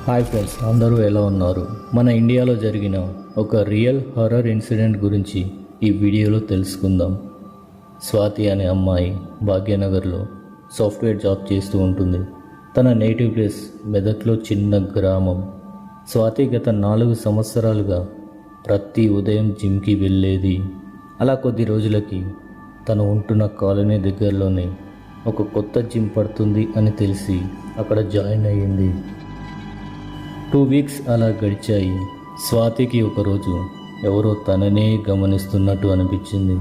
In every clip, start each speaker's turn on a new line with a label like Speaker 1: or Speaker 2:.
Speaker 1: Hi friends, అందరూ ఎలా ఉన్నారు? మన ఇండియాలో జరిగిన ఒక రియల్ హారర్ ఇన్సిడెంట్ గురించి ఈ వీడియోలో తెలుసుకుందాం. స్వాతి అనే అమ్మాయి భాగ్యనగర్లో సాఫ్ట్వేర్ జాబ్ చేస్తూ ఉంటుంది. తన నేటివ్ ప్లేస్ మెదక్లో చిన్న గ్రామం. స్వాతి గత 4 సంవత్సరాలుగా ప్రతి ఉదయం జిమ్కి వెళ్ళేది. అలా కొద్ది రోజులకి తను ఉంటున్న కాలనీ దగ్గరలోనే ఒక కొత్త జిమ్ పడుతుంది అని తెలిసి అక్కడ జాయిన్ అయ్యింది. 2 వీక్స్ అలా గడిచాయి. స్వాతికి ఒకరోజు ఎవరో తననే గమనిస్తున్నట్టు అనిపించింది.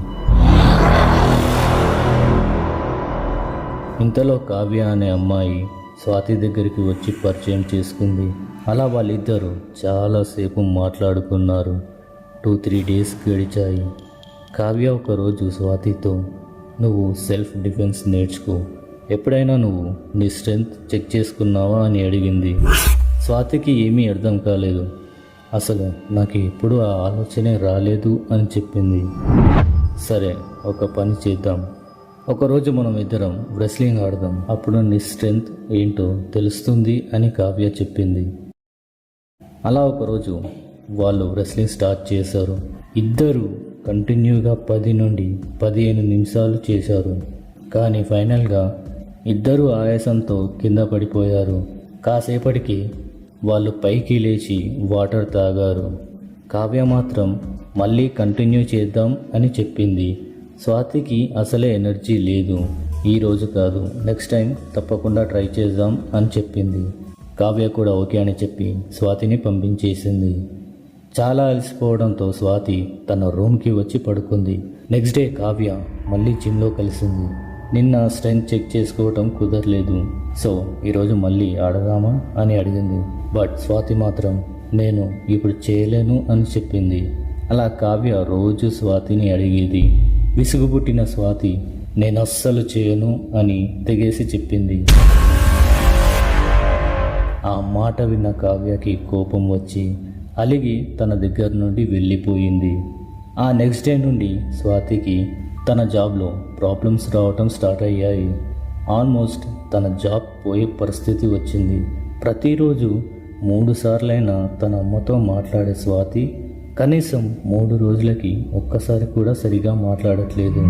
Speaker 1: ఇంతలో కావ్య అనే అమ్మాయి స్వాతి దగ్గరికి వచ్చి పరిచయం చేసుకుంది. అలా వాళ్ళిద్దరూ చాలాసేపు మాట్లాడుకున్నారు. 2-3 డేస్ గడిచాయి. కావ్య ఒకరోజు స్వాతితో, నువ్వు సెల్ఫ్ డిఫెన్స్ నేర్చుకో, ఎప్పుడైనా నువ్వు నీ స్ట్రెంగ్త్ చెక్ చేసుకున్నావా అని అడిగింది. స్వాతికి ఏమీ అర్థం కాలేదు. అసలు నాకు ఎప్పుడూ ఆ ఆలోచనే రాలేదు అని చెప్పింది. సరే, ఒక పని చేద్దాం, ఒకరోజు మనం ఇద్దరం రెస్లింగ్ ఆడదాం, అప్పుడు నీ స్ట్రెంగ్త్ ఏంటో తెలుస్తుంది అని కావ్య చెప్పింది. అలా ఒకరోజు వాళ్ళు రెస్లింగ్ స్టార్ట్ చేశారు. ఇద్దరు కంటిన్యూగా 10 నుండి 15 నిమిషాలు చేశారు. కానీ ఫైనల్గా ఇద్దరు ఆయాసంతో కింద పడిపోయారు. కాసేపటికి వాళ్ళు పైకి లేచి వాటర్ తాగారు. కావ్య మాత్రం మళ్ళీ కంటిన్యూ చేద్దాం అని చెప్పింది. స్వాతికి అసలే ఎనర్జీ లేదు. ఈరోజు కాదు, నెక్స్ట్ టైం తప్పకుండా ట్రై చేద్దాం అని చెప్పింది. కావ్య కూడా ఓకే అని చెప్పి స్వాతిని పంపించేసింది. చాలా అలసిపోవడంతో స్వాతి తన రూమ్కి వచ్చి పడుకుంది. నెక్స్ట్ డే కావ్య మళ్ళీ జిమ్లో కలిసింది. నిన్న స్ట్రెంగ్త్ చెక్ చేసుకోవటం కుదరలేదు, సో ఈరోజు మళ్ళీ ఆడదామా అని అడిగింది. బట్ స్వాతి మాత్రం నేను ఇప్పుడు చేయలేను అని చెప్పింది. అలా కావ్య రోజు స్వాతిని అడిగేది. విసుగుపుట్టిన స్వాతి నేను అస్సలు చేయను అని తెగేసి చెప్పింది. ఆ మాట విన్న కావ్యకి కోపం వచ్చి అలిగి తన దగ్గర నుండి వెళ్ళిపోయింది. ఆ నెక్స్ట్ డే నుండి స్వాతికి తన జాబ్లో ప్రాబ్లమ్స్ రావటం స్టార్ట్ అయ్యాయి. ఆల్మోస్ట్ తన జాబ్ పోయే పరిస్థితి వచ్చింది. ప్రతిరోజు 3 సార్లైనా తన అమ్మతో మాట్లాడే స్వాతి కనీసం 3 రోజులకి ఒక్కసారి కూడా సరిగా మాట్లాడట్లేదు.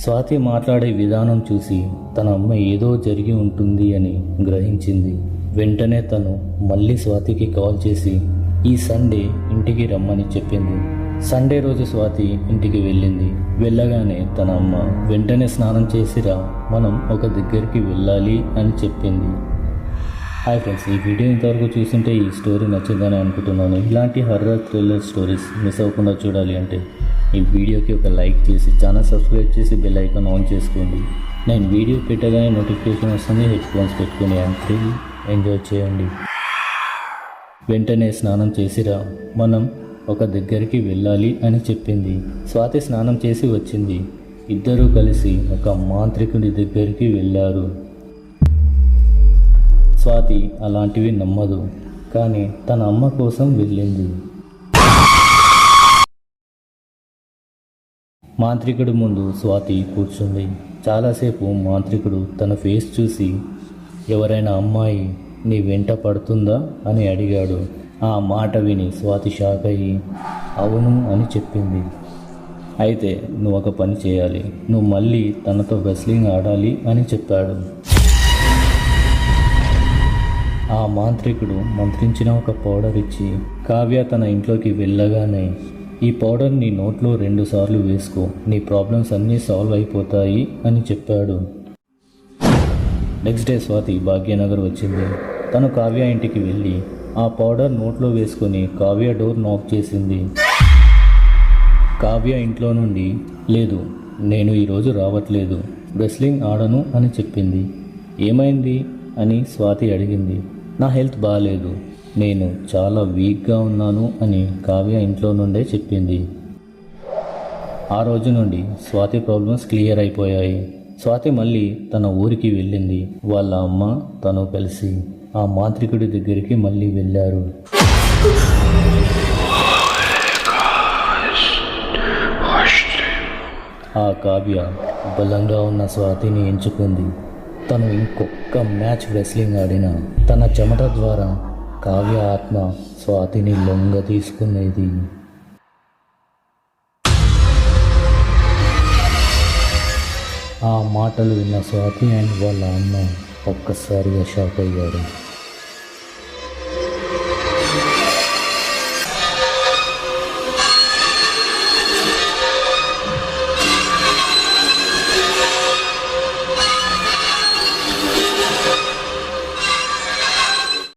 Speaker 1: స్వాతి మాట్లాడే విధానం చూసి తన అమ్మ ఏదో జరిగి ఉంటుంది అని గ్రహించింది. వెంటనే తను మళ్ళీ స్వాతికి కాల్ చేసి ఈ సండే ఇంటికి రమ్మని చెప్పింది. సండే రోజు స్వాతి ఇంటికి వెళ్ళింది. వెళ్ళగానే తన అమ్మ వెంటనే స్నానం చేసిరా, మనం ఒక దగ్గరికి వెళ్ళాలి అని చెప్పింది. హాయ్ ఫ్రెండ్స్, ఈ వీడియో ఇంతవరకు చూస్తుంటే ఈ స్టోరీ నచ్చిందని అనుకుంటున్నాను. ఇలాంటి హర్రర్ థ్రిల్లర్ స్టోరీస్ మిస్ అవ్వకుండా చూడాలి అంటే ఈ వీడియోకి ఒక లైక్ చేసి ఛానల్ సబ్స్క్రైబ్ చేసి బెల్ ఐకాన్ ఆన్ చేసుకోండి. నేను వీడియో పెట్టగానే నోటిఫికేషన్ వస్తుంది. హెడ్ఫోన్స్ పెట్టుకుని థ్రిల్ ఎంజాయ్ చేయండి. వెంటనే స్నానం చేసిరా, మనం ఒక దగ్గరికి వెళ్ళాలి అని చెప్పింది. స్వాతి స్నానం చేసి వచ్చింది. ఇద్దరూ కలిసి ఒక మాంత్రికుడి దగ్గరికి వెళ్ళారు. స్వాతి అలాంటివి నమ్మదు, కానీ తన అమ్మ కోసం వెళ్ళింది. మాంత్రికుడి ముందు స్వాతి కూర్చుంది. చాలాసేపు మాంత్రికుడు తన ఫేస్ చూసి, ఎవరైనా అమ్మాయి నీ వెంట పడుతుందా అని అడిగాడు. ఆ మాట విని స్వాతి షాక్ అయ్యి అవును అని చెప్పింది. అయితే నువ్వు ఒక పని చేయాలి, నువ్వు మళ్ళీ తనతో రెస్లింగ్ ఆడాలి అని చెప్పాడు. ఆ మాంత్రికుడు మంత్రించిన ఒక పౌడర్ ఇచ్చి, కావ్య తన ఇంట్లోకి వెళ్ళగానే ఈ పౌడర్ నీ నోట్లో 2 సార్లు వేసుకో, నీ ప్రాబ్లమ్స్ అన్నీ సాల్వ్ అయిపోతాయి అని చెప్పాడు. నెక్స్ట్ డే స్వాతి భాగ్యనగర్ వచ్చింది. తను కావ్య ఇంటికి వెళ్ళి ఆ పౌడర్ నోట్లో వేసుకొని కావ్య డోర్ నాక్ చేసింది. కావ్య ఇంట్లో నుండి లేదు, నేను ఈరోజు రావట్లేదు, రెస్లింగ్ ఆడను అని చెప్పింది. ఏమైంది అని స్వాతి అడిగింది. నా హెల్త్ బాగాలేదు, నేను చాలా వీక్గా ఉన్నాను అని కావ్య ఇంట్లో నుండే చెప్పింది. ఆ రోజు నుండి స్వాతి ప్రాబ్లమ్స్ క్లియర్ అయిపోయాయి. స్వాతి మళ్ళీ తన ఊరికి వెళ్ళింది. వాళ్ళ అమ్మ తను కలిసి ఆ మాంత్రికుడి దగ్గరికి మళ్ళీ వెళ్ళారు. ఆ కావ్య బలంగా ఉన్న స్వాతిని ఎంచుకుంది. తను ఇంకొక మ్యాచ్ రెస్లింగ్ ఆడిన తన చెమట ద్వారా కావ్య ఆత్మ స్వాతిని లొంగ తీసుకునేది. ఆ మాటలు విన్న స్వాతి అండ్ వాళ్ళ అమ్మ ఒక్కసారిగా షాక్ అయ్యారు.